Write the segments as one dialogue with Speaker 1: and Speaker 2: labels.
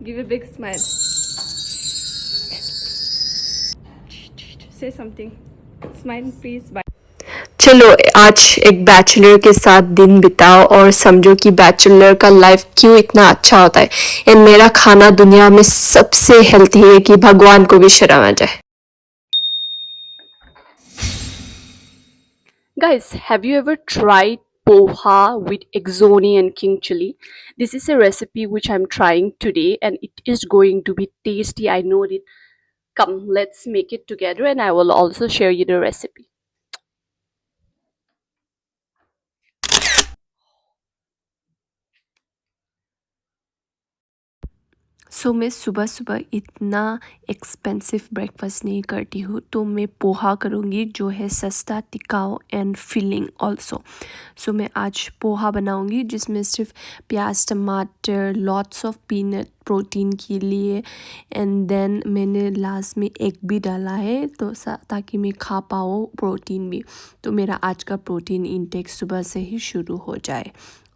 Speaker 1: Give a big smile. Say something. Smile, please. Bye. चलो आज एक बैचलर के साथ दिन बिताओ और समझो कि बैचलर का लाइफ क्यों इतना अच्छा होता है। एंड मेरा खाना दुनिया में सबसे हेल्थी है कि भगवान को भी शर्म आ जाए। Guys, have you ever tried poha with exoni and king chili? This is a recipe which I'm trying today and it is going to be tasty. I know it. Come, let's make it together and I will also share you the recipe. सो मैं सुबह सुबह इतना expensive breakfast नहीं करती हूँ, तो मैं पोहा करूँगी जो है सस्ता, टिकाऊ एंड फिलिंग ऑल्सो। सो मैं आज पोहा बनाऊँगी जिसमें सिर्फ प्याज, टमाटर, लॉट्स ऑफ पीनट प्रोटीन के लिए, एंड देन मैंने लास्ट में एग भी डाला है तो ताकि मैं खा पाऊँ प्रोटीन भी। तो मेरा आज का प्रोटीन इंटेक सुबह से ही शुरू हो जाए।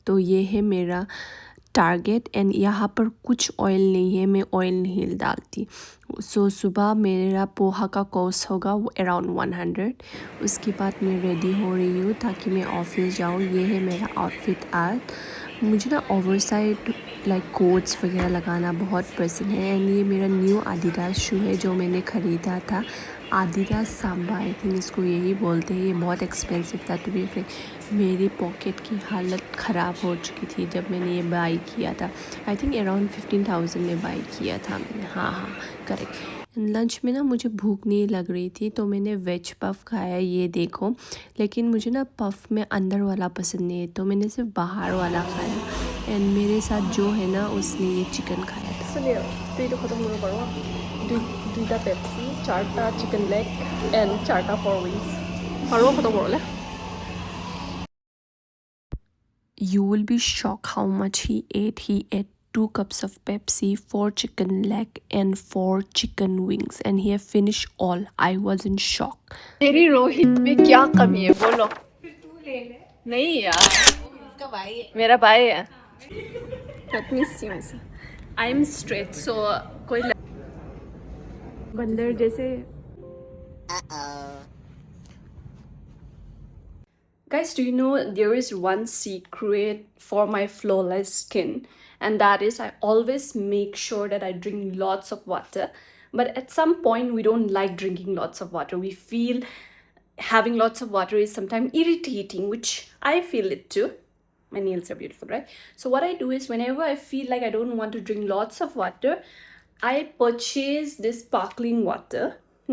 Speaker 1: तो ये है मेरा टारगेट। एंड यहाँ पर कुछ ऑयल नहीं है, मैं ऑयल नहीं डालती। सो सुबह मेरा पोहा का कॉस्ट होगा वो अराउंड 100। उसके बाद मैं रेडी हो रही हूँ ताकि मैं ऑफिस जाऊँ। ये है मेरा आउटफिट आज। मुझे ना ओवरसाइज लाइक कोट्स वगैरह लगाना बहुत पसंद है। एंड ये मेरा न्यू आदिदास शू है जो मैंने ख़रीदा था, आदिदास सांबा, आई थिंक इसको यही बोलते हैं। ये बहुत एक्सपेंसिव था, तो भी मेरी पॉकेट की हालत ख़राब हो चुकी थी जब मैंने ये बाई किया था। आई थिंक अराउंड 15,000 में बाई किया था मैंने। हाँ, करेक्ट। लंच में ना मुझे भूख नहीं लग रही थी तो मैंने वेज पफ खाया, ये देखो। लेकिन मुझे ना पफ में अंदर वाला पसंद नहीं है तो मैंने सिर्फ बाहर वाला खाया। एंड मेरे साथ जो है ना उसने ये चिकन खाया था। दुईटा पेप्सी, 4टा चिकन लेग एंड 4टा 4 विंग्स। और खत्म हो रहा है। You will be shocked how much he ate. He ate 2 cups of Pepsi, 4 chicken leg and 4 chicken wings and he have finished all. I was in shock. तेरी रोहित में क्या कमी है बोलो? फिर तू ले ले। नहीं यार, उसका भाई है। मेरा भाई है। Let me see myself. I am straight, so कोई बंदर जैसे। Guys, do you know there is one secret for my flawless skin, and that is I always make sure that I drink lots of water. But at some point we don't like drinking lots of water. We feel having lots of water is sometimes irritating, which I feel it too. My nails are beautiful, right? So what I do is whenever I feel like I don't want to drink lots of water, I purchase this sparkling water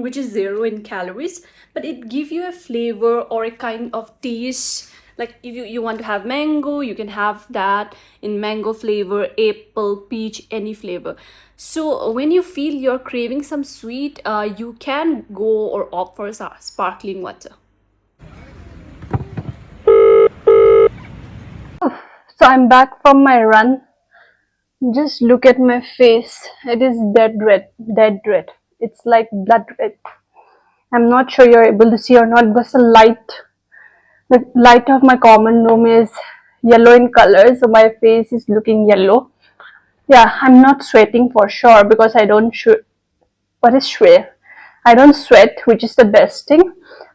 Speaker 1: which is 0 in calories, but it gives you a flavor or a kind of taste. Like if you want to have mango, you can have that in mango flavor, apple, peach, any flavor. So when you feel you're craving some sweet, you can go or opt for sparkling water. So I'm back from my run. Just look at my face. It is dead red. It's like blood red. I'm not sure you're able to see or not because the light of my common room is yellow in color, so my face is looking yellow. Yeah, I'm not sweating for sure because I don't what is sweat? I don't sweat, which is the best thing.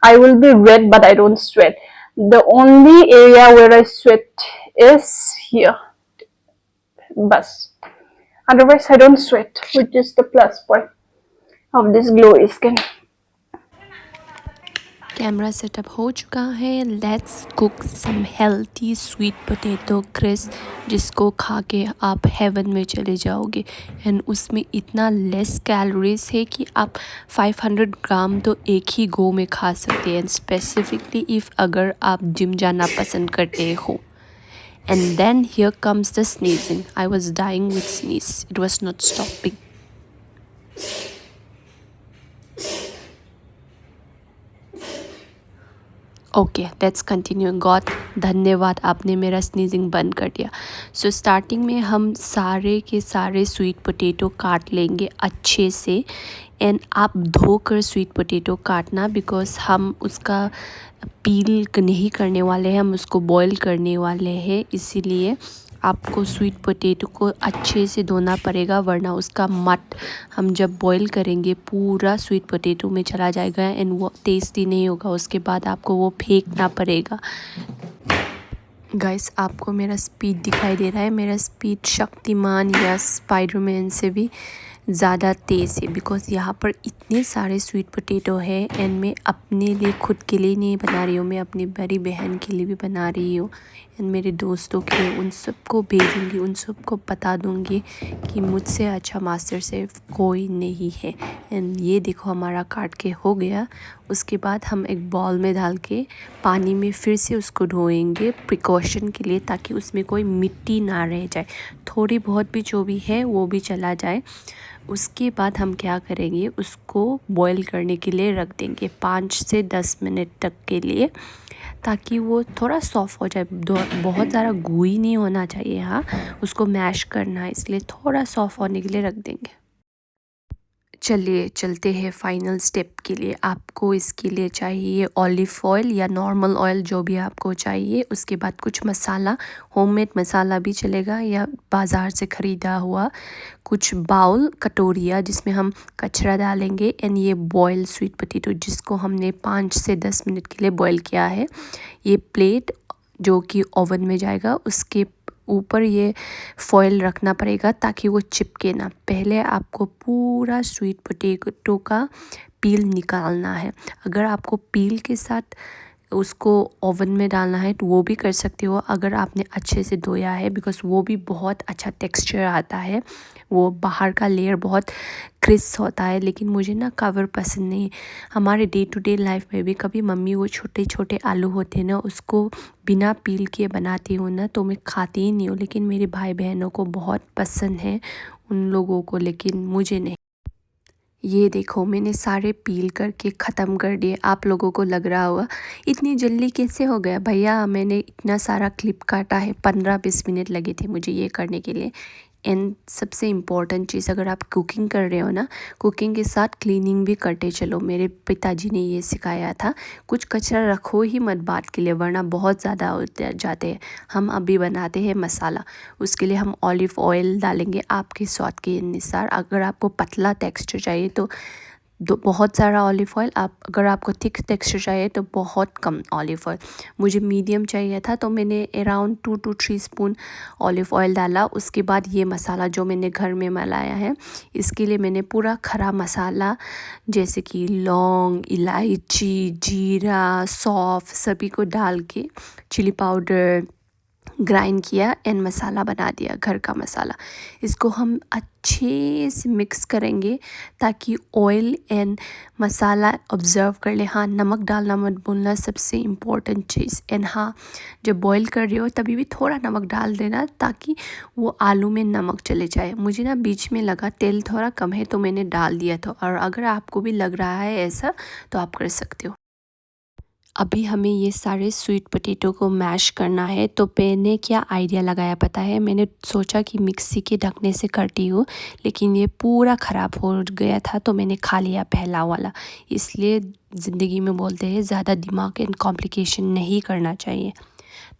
Speaker 1: I will be red, but I don't sweat. The only area where I sweat is here. Bus. Otherwise, I don't sweat, which is the plus point of this glowy skin. Camera setup हो चुका है। Let's cook some healthy sweet potato crisp, जिसको खा के आप haven में चले जाओगे। एंड उसमें इतना लेस कैलोरीज है कि आप 500 ग्राम तो एक ही गो में खा सकते हैं। स्पेसिफिकली इफ़ अगर आप जिम जाना पसंद करते हो। And then here comes the sneezing. I was dying with sneeze. It was not stopping. Okay, let's continue. God धन्यवाद, आपने मेरा स्नीजिंग बंद कर दिया। सो स्टार्टिंग में हम सारे के सारे स्वीट पोटैटो काट लेंगे अच्छे से। एंड आप धोकर स्वीट पोटैटो काटना, बिकॉज हम उसका पील नहीं करने वाले हैं, हम उसको बॉईल करने वाले हैं, इसीलिए आपको स्वीट पोटैटो को अच्छे से धोना पड़ेगा, वरना उसका मट हम जब बॉईल करेंगे पूरा स्वीट पोटैटो में चला जाएगा एंड वो टेस्टी नहीं होगा। उसके बाद आपको वो फेंकना पड़ेगा। गाइस, आपको मेरा स्पीड दिखाई दे रहा है। मेरा स्पीड शक्तिमान या स्पाइडरमैन से भी ज़्यादा तेज़ है, बिकॉज़ यहाँ पर इतने सारे स्वीट पोटैटो है एंड मैं अपने लिए खुद के लिए नहीं बना रही हूँ, मैं अपनी बड़ी बहन के लिए भी बना रही हूँ एंड मेरे दोस्तों के लिए। उन सबको भेजूँगी, उन सबको बता दूँगी कि मुझसे अच्छा मास्टर शेफ़ कोई नहीं है। एंड ये देखो हमारा काट के हो गया। उसके बाद हम एक बॉल में डाल के पानी में फिर से उसको धोएंगे प्रिकॉशन के लिए, ताकि उसमें कोई मिट्टी ना रह जाए, थोड़ी बहुत भी जो भी है वो भी चला जाए। उसके बाद हम क्या करेंगे, उसको बॉईल करने के लिए रख देंगे 5 से 10 मिनट तक के लिए, ताकि वो थोड़ा सॉफ्ट हो जाए। बहुत ज़्यादा गूई नहीं होना चाहिए, हाँ उसको मैश करना है, इसलिए थोड़ा सॉफ्ट होने के लिए रख देंगे। चलिए चलते हैं फाइनल स्टेप के लिए। आपको इसके लिए चाहिए ऑलिव ऑयल या नॉर्मल ऑयल, जो भी आपको चाहिए। उसके बाद कुछ मसाला, होममेड मसाला भी चलेगा या बाज़ार से ख़रीदा हुआ। कुछ बाउल, कटोरिया जिसमें हम कचरा डालेंगे एंड ये बॉयल स्वीट पोटैटो जिसको हमने 5 से 10 मिनट के लिए बॉयल किया है। ये प्लेट जो कि ओवन में जाएगा, उसके ऊपर ये फॉयल रखना पड़ेगा ताकि वो चिपके ना। पहले आपको पूरा स्वीट पोटैटो का पील निकालना है। अगर आपको पील के साथ उसको ओवन में डालना है तो वो भी कर सकते हो, अगर आपने अच्छे से धोया है, बिकॉज़ वो भी बहुत अच्छा टेक्सचर आता है। वो बाहर का लेयर बहुत क्रिस्प होता है, लेकिन मुझे ना कवर पसंद नहीं। हमारे डे टू डे लाइफ में भी कभी मम्मी वो छोटे छोटे आलू होते हैं ना, उसको बिना पील के बनाती हूँ ना, तो मैं खाती ही नहीं हूँ। लेकिन मेरे भाई बहनों को बहुत पसंद है उन लोगों को, लेकिन मुझे नहीं। ये देखो मैंने सारे पील करके ख़त्म कर दिए। आप लोगों को लग रहा होगा इतनी जल्दी कैसे हो गया भैया, मैंने इतना सारा क्लिप काटा है, 15-20 मिनट लगे थे मुझे ये करने के लिए। एंड सबसे इम्पॉर्टेंट चीज़, अगर आप कुकिंग कर रहे हो ना, कुकिंग के साथ क्लीनिंग भी करते चलो। मेरे पिताजी ने ये सिखाया था, कुछ कचरा रखो ही मत बात के लिए, वरना बहुत ज़्यादा हो जाते हैं। हम अभी बनाते हैं मसाला, उसके लिए हम ऑलिव ऑयल डालेंगे आपके स्वाद के अनुसार। अगर आपको पतला टेक्सचर चाहिए तो बहुत सारा ऑलिव ऑयल, अगर आपको थिक टेक्सचर चाहिए तो बहुत कम ऑलिव ऑयल। मुझे मीडियम चाहिए था तो मैंने around 2 to 3 spoon olive oil डाला। उसके बाद ये मसाला जो मैंने घर में मिलाया है, इसके लिए मैंने पूरा खड़ा मसाला जैसे कि लौंग, इलायची, जीरा, सौंफ सभी को डाल के चिली पाउडर ग्राइंड किया एंड मसाला बना दिया, घर का मसाला। इसको हम अच्छे से मिक्स करेंगे ताकि ऑयल एंड मसाला ऑब्ज़र्व कर ले। हाँ, नमक डालना मत भूलना, सबसे इम्पोर्टेंट चीज़। एंड हाँ, जब बॉईल कर रहे हो तभी भी थोड़ा नमक डाल देना ताकि वो आलू में नमक चले जाए। मुझे ना बीच में लगा तेल थोड़ा कम है तो मैंने डाल दिया था, और अगर आपको भी लग रहा है ऐसा तो आप कर सकते हो। अभी हमें ये सारे स्वीट पोटैटो को मैश करना है, तो मैंने क्या आइडिया लगाया पता है, मैंने सोचा कि मिक्सी के ढकने से करती हूँ, लेकिन ये पूरा ख़राब हो गया था तो मैंने खा लिया पहला वाला। इसलिए ज़िंदगी में बोलते हैं ज़्यादा दिमाग एंड कॉम्प्लिकेशन नहीं करना चाहिए,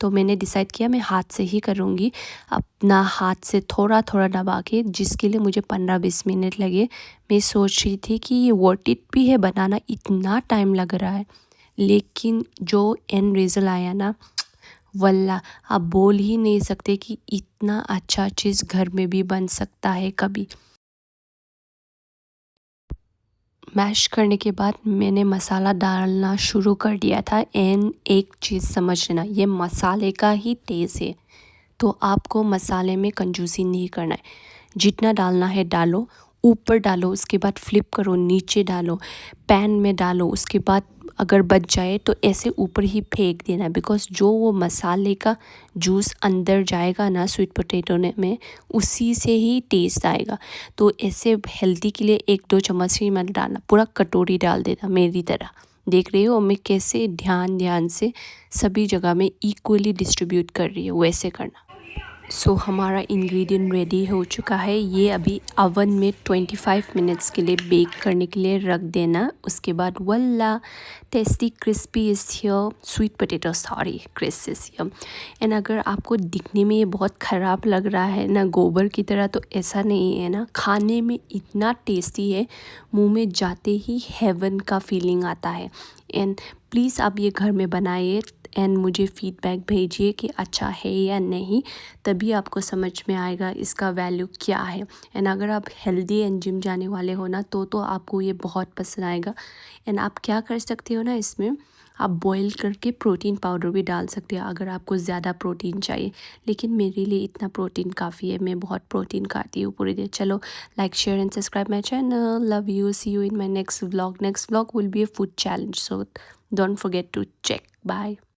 Speaker 1: तो मैंने डिसाइड किया मैं हाथ से ही करूँगी। अपना हाथ से थोड़ा थोड़ा दबा के, जिसके लिए मुझे 15-20 मिनट लगे। मैं सोच रही थी कि ये वर्थ इट भी है बनाना, इतना टाइम लग रहा है, लेकिन जो एंड रिज़ल्ट आया ना, वल्ला आप बोल ही नहीं सकते कि इतना अच्छा चीज़ घर में भी बन सकता है कभी। मैश करने के बाद मैंने मसाला डालना शुरू कर दिया था। एंड एक चीज़ समझ लेना, ये मसाले का ही टेस्ट है, तो आपको मसाले में कंजूसी नहीं करना है। जितना डालना है डालो, ऊपर डालो, उसके बाद फ्लिप करो, नीचे डालो, पैन में डालो, उसके बाद अगर बच जाए तो ऐसे ऊपर ही फेंक देना, बिकॉज़ जो वो मसाले का जूस अंदर जाएगा ना स्वीट पोटैटो में, उसी से ही टेस्ट आएगा। तो ऐसे हेल्दी के लिए 1-2 चम्मच ही मत डालना, पूरा कटोरी डाल देना मेरी तरह। देख रही हो मैं कैसे ध्यान से सभी जगह में इक्वली डिस्ट्रीब्यूट कर रही हूँ, वैसे करना। सो हमारा इंग्रेडिएंट रेडी हो चुका है। ये अभी ओवन में 25 मिनट्स के लिए बेक करने के लिए रख देना। उसके बाद वल्ला tasty crispy is here, sweet potato sorry crisp is here. And अगर आपको दिखने में ये बहुत ख़राब लग रहा है ना गोबर की तरह, तो ऐसा नहीं है ना, खाने में इतना टेस्टी है, मुंह में जाते ही हेवन का फीलिंग आता है। एंड प्लीज़ आप ये घर में बनाइए एंड मुझे फ़ीडबैक भेजिए कि अच्छा है या नहीं, तभी आपको समझ में आएगा इसका वैल्यू क्या है। एंड अगर आप हेल्दी एंड जिम जाने वाले हो ना, तो आपको ये बहुत पसंद आएगा। एंड आप क्या कर सकते हो ना, इसमें आप बॉईल करके प्रोटीन पाउडर भी डाल सकते हो अगर आपको ज़्यादा प्रोटीन चाहिए। लेकिन मेरे लिए इतना प्रोटीन काफ़ी है, मैं बहुत प्रोटीन खाती हूँ पूरे दिन। चलो, like share and subscribe my channel. Love you, see you in my next vlog. Next vlog will be a food challenge, so don't forget to check. Bye.